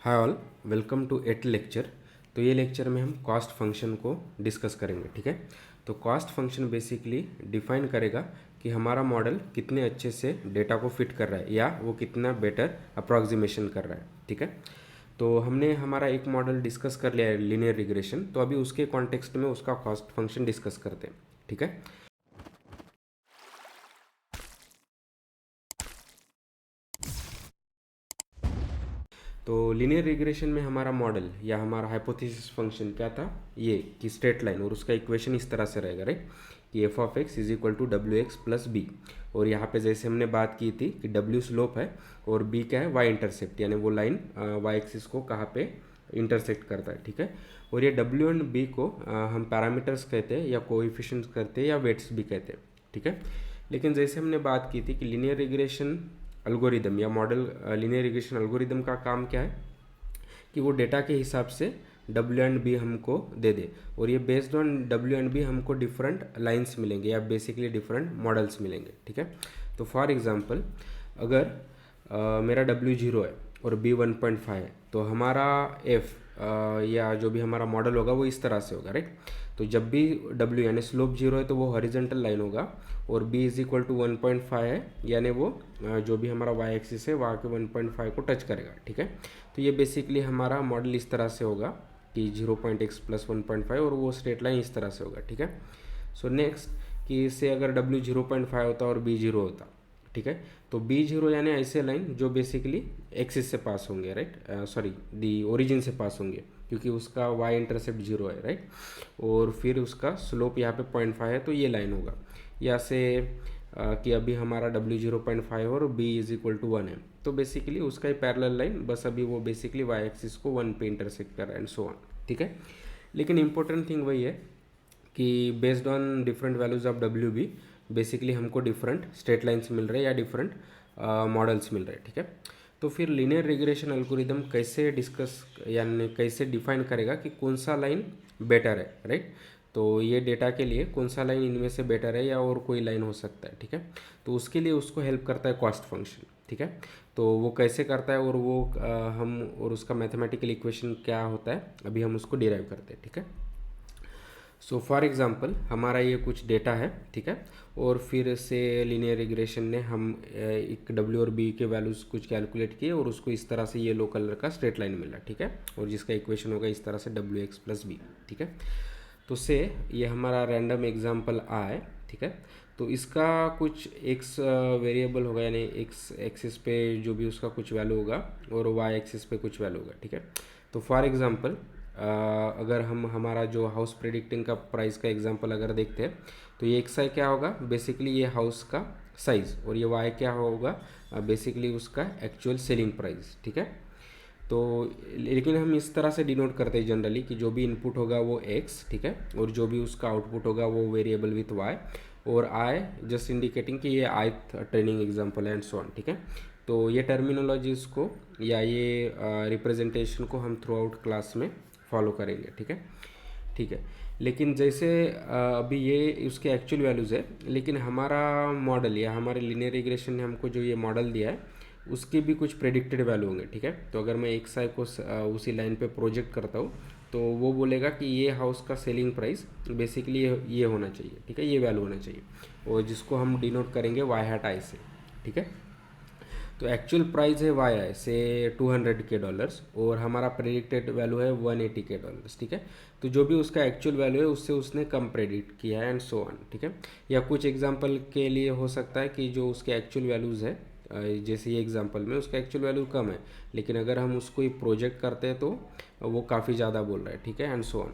Hi all, welcome to eight lecture. तो ये lecture में हम कॉस्ट फंक्शन को डिस्कस करेंगे। ठीक है, तो कॉस्ट फंक्शन बेसिकली डिफाइन करेगा कि हमारा मॉडल कितने अच्छे से डेटा को फिट कर रहा है या वो कितना बेटर अप्रॉक्सीमेशन कर रहा है। ठीक है, तो हमने हमारा एक मॉडल डिस्कस कर लिया है लीनियर रिग्रेशन, तो अभी उसके कॉन्टेक्स्ट में उसका कॉस्ट फंक्शन डिस्कस करते हैं। ठीक है, तो लीनियर रिग्रेशन में हमारा मॉडल या हमारा हाइपोथेसिस फंक्शन क्या था, ये कि स्ट्रेट लाइन, और उसका इक्वेशन इस तरह से रहेगा, राइट, कि F of X is equal to W X plus B. और यहाँ पे जैसे हमने बात की थी कि डब्ल्यू स्लोप है और बी क्या है, वाई इंटरसेप्ट, यानी वो लाइन वाई एक्सिस को कहाँ पे इंटरसेक्ट करता है। ठीक है, और ये डब्ल्यू एंड बी को हम पैरामीटर्स कहते हैं या कोएफिशिएंट्स कहते हैं या वेट्स भी कहते हैं। ठीक है, लेकिन जैसे हमने बात की थी कि लीनियर रिग्रेशन अल्गोरिदम या मॉडल लीनियर रिग्रेशन अल्गोरिदम का काम क्या है कि वो डेटा के हिसाब से डब्ल्यू एंड बी हमको दे दे, और ये based on W and B हमको डिफरेंट लाइंस मिलेंगे या बेसिकली डिफरेंट मॉडल्स मिलेंगे। ठीक है, तो फॉर एग्जांपल अगर मेरा डब्ल्यू जीरो है और बी 1.5 है, तो हमारा एफ या जो भी हमारा मॉडल होगा वो इस तरह से होगा, राइट। तो जब भी डब्ल्यू यानी स्लोप जीरो है तो वो हॉरिजेंटल लाइन होगा, और बी इज इक्वल टू 1.5 है यानी वो जो भी हमारा वाई एक्सिस है वहाँ के 1.5 को टच करेगा। ठीक है, तो ये बेसिकली हमारा मॉडल इस तरह से होगा कि 0.x प्लस 1.5, और वो स्ट्रेट लाइन इस तरह से होगा। ठीक है, सो नेक्स्ट कि इससे अगर डब्ल्यू 0.5 होता और बी जीरो होता, ठीक है, तो बी जीरो यानी ऐसे लाइन जो बेसिकली एक्सिस से पास होंगे, राइट, सॉरी दी ओरिजिन से पास होंगे, क्योंकि उसका वाई इंटरसेप्ट जीरो है, राइट, और फिर उसका स्लोप यहाँ पे 0.5 है तो ये लाइन होगा। या से कि अभी हमारा डब्ल्यू 0.5 और बी इज इक्वल टू 1 है, तो बेसिकली उसका ही पैरेलल लाइन, बस अभी वो बेसिकली वाई एक्सिस को 1 पे इंटरसेक्ट कर रहा है एंड सो ऑन। ठीक है, लेकिन इंपॉर्टेंट थिंग वही है कि based on different values of W B basically हमको डिफरेंट स्ट्रेट लाइन्स मिल रहे हैं या डिफरेंट मॉडल्स मिल रहे हैं। ठीक है, तो फिर लीनियर रिग्रेशन एल्गोरिदम कैसे डिस्कस यानी कैसे डिफाइन करेगा कि कौन सा लाइन बेटर है, राइट। तो ये डेटा के लिए कौन सा लाइन इनमें से बेटर है या और कोई लाइन हो सकता है। ठीक है, तो उसके लिए उसको हेल्प करता है कॉस्ट फंक्शन। ठीक है, तो वो कैसे करता है और वो हम और उसका मैथमेटिकल इक्वेशन क्या होता है अभी हम उसको डिराइव करते हैं। ठीक है, सो फॉर एग्जांपल हमारा ये कुछ डेटा है, ठीक है, और फिर से लीनियर रिग्रेशन ने हम एक डब्ल्यू और बी के वैल्यूज़ कुछ कैलकुलेट किए और उसको इस तरह से येलो कलर का स्ट्रेट लाइन मिला। ठीक है, और जिसका इक्वेशन होगा इस तरह से डब्ल्यू एक्स प्लस बी। ठीक है, तो से ये हमारा रैंडम एग्जांपल आ है। ठीक है, तो इसका कुछ एक्स वेरिएबल होगा, यानी एक्स एक्सिस पे जो भी उसका कुछ वैल्यू होगा और वाई एक्सिस पे कुछ वैल्यू होगा। ठीक है, तो फॉर एग्जांपल अगर हम हमारा जो हाउस प्रेडिक्टिंग का प्राइस का एग्जांपल अगर देखते हैं, तो ये एक्स आई क्या होगा, बेसिकली ये हाउस का साइज़, और ये वाई क्या होगा, बेसिकली उसका एक्चुअल सेलिंग प्राइस। ठीक है, तो लेकिन हम इस तरह से डिनोट करते हैं जनरली कि जो भी इनपुट होगा वो एक्स, ठीक है, और जो भी उसका आउटपुट होगा वो वेरिएबल विथ वाई, और आई जस्ट इंडिकेटिंग कि ये आई ट्रेनिंग एग्जांपल है एंड सो ऑन। ठीक है, तो ये टर्मिनोलॉजीज को या ये रिप्रेजेंटेशन को हम थ्रू आउट क्लास में फॉलो करेंगे। ठीक है, ठीक है, लेकिन जैसे अभी ये उसके एक्चुअल वैल्यूज़ है, लेकिन हमारा मॉडल या हमारे लीनियर रिग्रेशन ने हमको जो ये मॉडल दिया है उसके भी कुछ प्रेडिक्टेड वैल्यू होंगे। ठीक है, तो अगर मैं एक साई को उसी लाइन पे प्रोजेक्ट करता हूँ तो वो बोलेगा कि ये हाउस का सेलिंग प्राइस बेसिकली ये होना चाहिए। ठीक है, ये वैल्यू होना चाहिए, और जिसको हम डिनोट करेंगे वाई हैट आई से। ठीक है, तो एक्चुअल प्राइस है वाई आई से $200 और हमारा प्रेडिक्टेड वैल्यू है $180। ठीक है, तो जो भी उसका एक्चुअल वैल्यू है उससे उसने कम प्रेडिक्ट किया है एंड सो ऑन। ठीक है, या कुछ एग्जांपल के लिए हो सकता है कि जो उसके एक्चुअल वैल्यूज़ है, जैसे ये एग्जांपल में उसका एक्चुअल वैल्यू कम है, लेकिन अगर हम उसको ही प्रोजेक्ट करते हैं तो वो काफ़ी ज़्यादा बोल रहा है। ठीक है, एंड सो ऑन।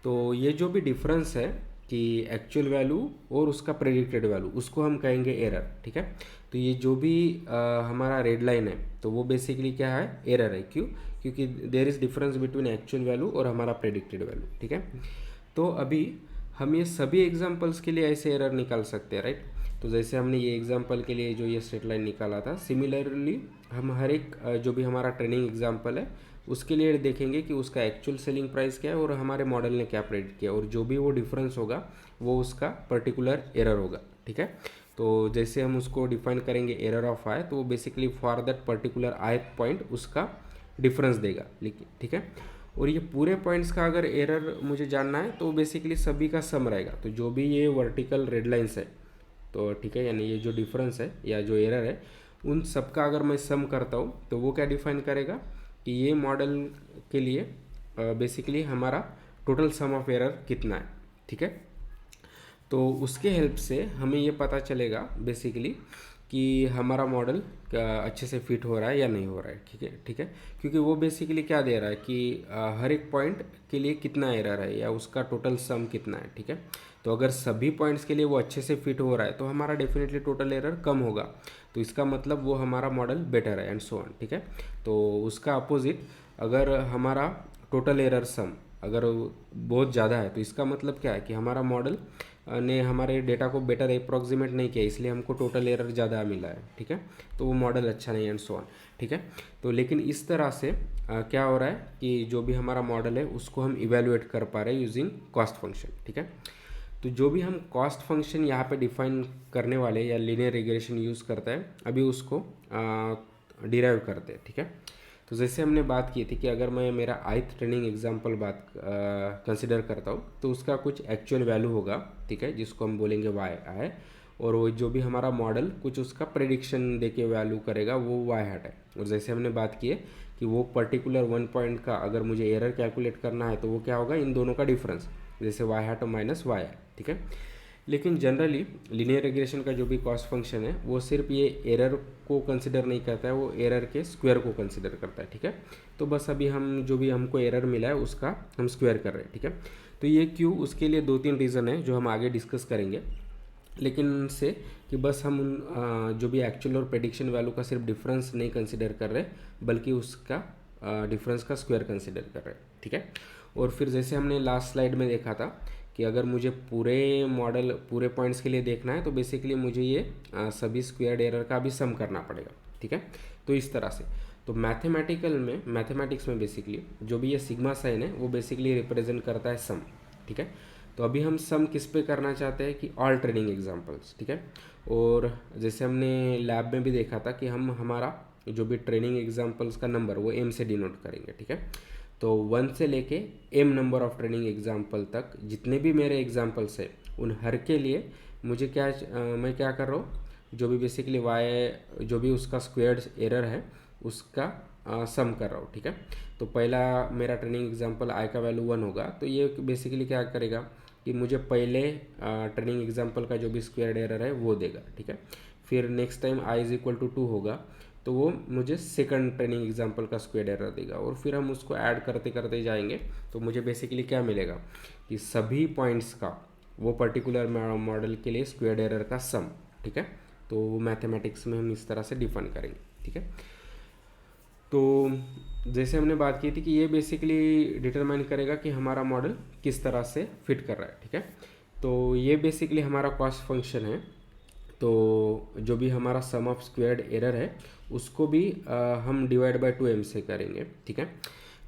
तो ये जो भी डिफरेंस है कि एक्चुअल वैल्यू और उसका प्रेडिक्टेड वैल्यू, उसको हम कहेंगे एरर। ठीक है, तो ये जो भी हमारा रेड लाइन है तो वो बेसिकली क्या है, एरर है। क्यों, क्योंकि there is difference between actual value और हमारा प्रेडिक्टेड वैल्यू। ठीक है, तो अभी हम ये सभी एग्जांपल्स के लिए ऐसे एरर निकाल सकते हैं, राइट। तो जैसे हमने ये एग्जांपल के लिए जो ये स्ट्रेट लाइन निकाला था, सिमिलरली हम हर एक जो भी हमारा ट्रेनिंग एग्जांपल है उसके लिए देखेंगे कि उसका एक्चुअल सेलिंग प्राइस क्या है और हमारे मॉडल ने क्या प्रेडिक्ट किया, और जो भी वो डिफरेंस होगा वो उसका पर्टिकुलर एरर होगा। ठीक है, तो जैसे हम उसको डिफाइन करेंगे एरर ऑफ आई, तो वो basically for that particular I point उसका डिफरेंस देगा, लेकिन ठीक है। और ये पूरे पॉइंट्स का अगर एरर मुझे जानना है तो बेसिकली सभी का सम रहेगा। तो जो भी ये वर्टिकल रेड लाइन्स है तो ठीक है, यानी ये जो डिफरेंस है या जो एरर है उन सब का अगर मैं सम करता हूँ तो वो क्या डिफाइन करेगा कि ये मॉडल के लिए बेसिकली हमारा टोटल सम ऑफ एरर कितना है, ठीक है। तो उसके हेल्प से हमें ये पता चलेगा बेसिकली कि हमारा मॉडल अच्छे से फिट हो रहा है या नहीं हो रहा है, ठीक है, ठीक है। क्योंकि वो बेसिकली क्या दे रहा है कि हर एक पॉइंट के लिए कितना एरर है या उसका टोटल सम कितना है, ठीक है। तो अगर सभी पॉइंट्स के लिए वो अच्छे से फिट हो रहा है तो हमारा डेफिनेटली टोटल एरर कम होगा, तो इसका मतलब वो हमारा मॉडल बेटर है एंड सो ऑन, ठीक है। तो उसका अपोजिट अगर हमारा टोटल एरर सम अगर बहुत ज़्यादा है तो इसका मतलब क्या है कि हमारा मॉडल ने हमारे डेटा को बेटर अप्रॉक्सीमेट नहीं किया, इसलिए हमको टोटल एरर ज़्यादा मिला है, ठीक है। तो वो मॉडल अच्छा नहीं एंड सो ऑन, ठीक है। तो लेकिन इस तरह से क्या हो रहा है कि जो भी हमारा मॉडल है उसको हम इवेलुएट कर पा रहे हैं यूजिंग कॉस्ट फंक्शन, ठीक है। तो जो भी हम कॉस्ट फंक्शन यहाँ पे डिफाइन करने वाले या लीनियर रिग्रेशन यूज़ करता है अभी उसको डिराइव करते हैं, ठीक है। तो जैसे हमने बात की थी कि अगर मैं मेरा ith ट्रेनिंग एग्जाम्पल बात कंसिडर करता हूँ तो उसका कुछ एक्चुअल वैल्यू होगा, ठीक है, जिसको हम बोलेंगे वाई है। और वो जो भी हमारा मॉडल कुछ उसका प्रेडिक्शन दे के वैल्यू करेगा वो वाई हैट है। और जैसे हमने बात की है कि वो पर्टिकुलर वन पॉइंट का अगर मुझे एरर कैलकुलेट करना है तो वो क्या होगा, इन दोनों का डिफरेंस, जैसे वाई हैट और माइनस वाई है, ठीक है। लेकिन जनरली लीनियर रिग्रेशन का जो भी कॉस्ट फंक्शन है वो सिर्फ ये एरर को कंसिडर नहीं करता है, वो एरर के स्क्वायर को कंसिडर करता है, ठीक है। तो बस अभी हम जो भी हमको एरर मिला है उसका हम स्क्वायर कर रहे हैं, ठीक है। तो ये क्यों, उसके लिए 2-3 रीज़न है जो हम आगे डिस्कस करेंगे। लेकिन से कि बस हम जो भी एक्चुअल और प्रेडिक्शन वैल्यू का सिर्फ डिफरेंस नहीं कंसिडर कर रहे बल्कि उसका डिफरेंस का स्क्वायर कंसिडर कर रहे हैं, ठीक है। और फिर जैसे हमने लास्ट स्लाइड में देखा था कि अगर मुझे पूरे मॉडल पूरे पॉइंट्स के लिए देखना है तो बेसिकली मुझे ये सभी स्क्वायर्ड एरर का भी सम करना पड़ेगा, ठीक है। तो इस तरह से तो मैथमेटिक्स में बेसिकली जो भी ये सिग्मा साइन है वो बेसिकली रिप्रेजेंट करता है सम, ठीक है। तो अभी हम सम किस पे करना चाहते हैं कि ऑल ट्रेनिंग एग्जांपल्स, ठीक है। और जैसे हमने लैब में भी देखा था कि हम हमारा जो भी ट्रेनिंग एग्जांपल्स का नंबर वो m से डिनोट करेंगे, ठीक है। तो 1 से लेके m number of training example तक जितने भी मेरे एग्जाम्पल्स हैं उन हर के लिए मुझे क्या मैं क्या कर रहा हूँ, जो भी बेसिकली y जो भी उसका स्क्वायर्ड एरर है उसका सम कर रहा हूँ, ठीक है। तो पहला मेरा ट्रेनिंग एग्जाम्पल i का वैल्यू 1 होगा तो ये बेसिकली क्या करेगा कि मुझे पहले ट्रेनिंग एग्जाम्पल का जो भी स्क्वायर्ड एरर है वो देगा, ठीक है। फिर नेक्स्ट टाइम i = 2 होगा तो वो मुझे सेकंड ट्रेनिंग एग्जाम्पल का स्क्वायर एरर देगा। और फिर हम उसको ऐड करते करते जाएंगे तो मुझे बेसिकली क्या मिलेगा कि सभी पॉइंट्स का वो पर्टिकुलर मॉडल के लिए स्क्वायर एरर का सम, ठीक है। तो मैथमेटिक्स में हम इस तरह से डिफाइन करेंगे, ठीक है। तो जैसे हमने बात की थी कि ये बेसिकली डिटरमाइन करेगा कि हमारा मॉडल किस तरह से फिट कर रहा है, ठीक है। तो ये बेसिकली हमारा कॉस्ट फंक्शन है। तो जो भी हमारा सम ऑफ स्क्वायर्ड एरर है उसको भी हम डिवाइड बाय 2m से करेंगे, ठीक है।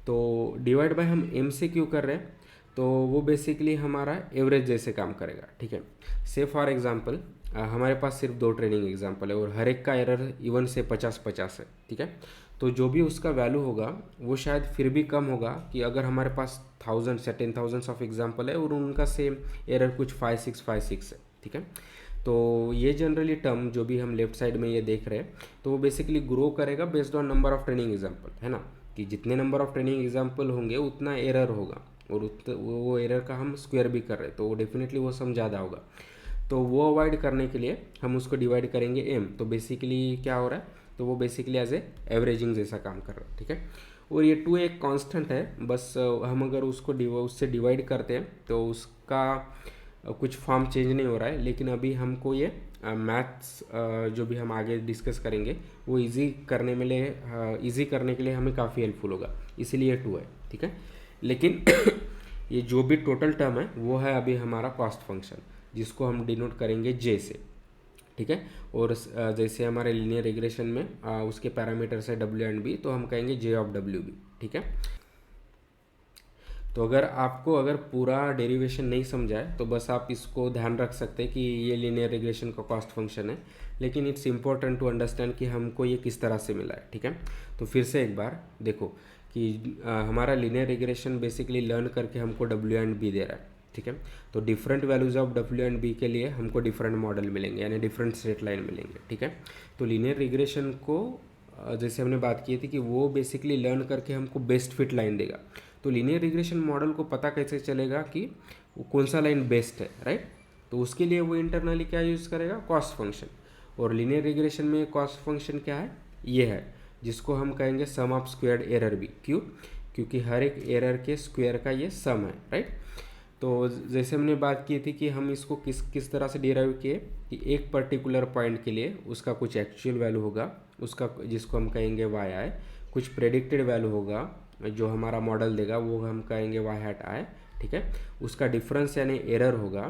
तो डिवाइड बाय हम m से क्यों कर रहे हैं, तो वो बेसिकली हमारा एवरेज जैसे काम करेगा, ठीक है। से फॉर एग्जांपल हमारे पास सिर्फ 2 ट्रेनिंग एग्जांपल है और हर एक का एरर इवन से 50-50 है, ठीक है। तो जो भी उसका वैल्यू होगा वो शायद फिर भी कम होगा कि अगर हमारे पास 1000 या 10,000 ऑफ एग्जाम्पल है और उनका सेम एरर कुछ 5656 है, ठीक है। तो ये जनरली टर्म जो भी हम लेफ्ट साइड में ये देख रहे हैं तो वो बेसिकली ग्रो करेगा based on number of training example, है ना, कि जितने नंबर ऑफ ट्रेनिंग एग्जाम्पल होंगे उतना एरर होगा और वो एरर का हम स्क्वायर भी कर रहे हैं तो वो डेफिनेटली वो सम ज़्यादा होगा। तो वो अवॉइड करने के लिए हम उसको डिवाइड करेंगे m। तो बेसिकली क्या हो रहा है, तो वो बेसिकली एज ए एवरेजिंग जैसा काम कर रहा है, ठीक है। और ये 2 एक कांस्टेंट है, बस हम अगर उसको उससे डिवाइड करते हैं तो उसका कुछ फॉर्म चेंज नहीं हो रहा है। लेकिन अभी हमको ये मैथ्स जो भी हम आगे डिस्कस करेंगे वो इजी करने के लिए हमें काफ़ी हेल्पफुल होगा, इसीलिए 2 है, ठीक है। लेकिन ये जो भी टोटल टर्म है वो है अभी हमारा कॉस्ट फंक्शन जिसको हम डिनोट करेंगे j से, ठीक है। और जैसे हमारे लीनियर रिग्रेशन में उसके पैरामीटर्स है w एंड b तो हम कहेंगे j ऑफ w भी, ठीक है। तो अगर पूरा डेरिवेशन नहीं समझा है तो बस आप इसको ध्यान रख सकते हैं कि ये लीनियर रिग्रेशन का कॉस्ट फंक्शन है, लेकिन इट्स इम्पोर्टेंट टू अंडरस्टैंड कि हमको ये किस तरह से मिला है, ठीक है। तो फिर से एक बार देखो कि हमारा लीनियर रिग्रेशन बेसिकली लर्न करके हमको डब्ल्यू एंड बी दे रहा है, ठीक है। तो different values of W and B के लिए हमको डिफरेंट मॉडल मिलेंगे, यानी डिफरेंट स्ट्रेट लाइन मिलेंगे, ठीक है। तो लीनियर रिग्रेशन को जैसे हमने बात की थी कि वो बेसिकली लर्न करके हमको बेस्ट फिट लाइन देगा। तो लीनियर रिग्रेशन मॉडल को पता कैसे चलेगा कि वो कौन सा लाइन बेस्ट है, राइट। तो उसके लिए वो इंटरनली क्या यूज़ करेगा, कॉस्ट फंक्शन। और लीनियर रिग्रेशन में कॉस्ट फंक्शन क्या है, ये है, जिसको हम कहेंगे सम ऑफ स्क्वायर्ड एरर भी। क्यों? क्योंकि हर एक एरर के स्क्वायर का ये सम है, राइट। तो जैसे हमने बात की थी कि हम इसको किस किस तरह से डिराइव किए कि एक पर्टिकुलर पॉइंट के लिए उसका कुछ एक्चुअल वैल्यू होगा, उसका जिसको हम कहेंगे वाई आई, कुछ प्रेडिक्टेड वैल्यू होगा जो हमारा मॉडल देगा, वो हम कहेंगे वाई हैट आई, ठीक है। उसका डिफरेंस यानी एरर होगा,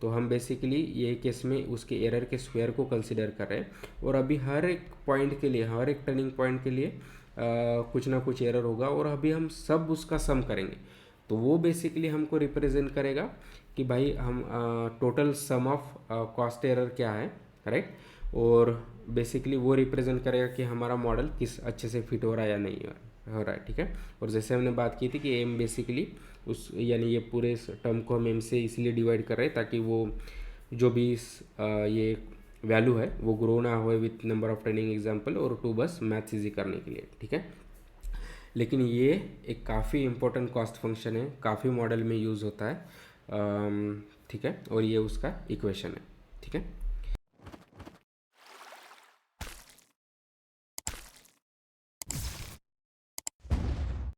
तो हम बेसिकली ये केस में उसके एरर के स्क्वायर को कंसिडर कर रहे हैं। और अभी हर एक पॉइंट के लिए, हर एक टर्निंग पॉइंट के लिए कुछ ना कुछ एरर होगा, और अभी हम सब उसका सम करेंगे। तो वो बेसिकली हमको रिप्रेजेंट करेगा कि भाई हम total sum of cost error क्या है, राइट। और बेसिकली वो रिप्रेजेंट करेगा कि हमारा मॉडल किस अच्छे से फिट हो रहा है या नहीं हो रहा है, ठीक है। और जैसे हमने बात की थी कि एम बेसिकली उस यानी ये पूरे टर्म को हम एम से इसलिए डिवाइड कर रहे हैं ताकि वो जो भी ये वैल्यू है वो ग्रो ना हो with number of training example, और टू बस मैथ्स इजी करने के लिए, ठीक है। लेकिन ये एक काफ़ी इम्पोर्टेंट कॉस्ट फंक्शन है, काफ़ी मॉडल में यूज़ होता है, ठीक है। और ये उसका इक्वेशन है, ठीक है।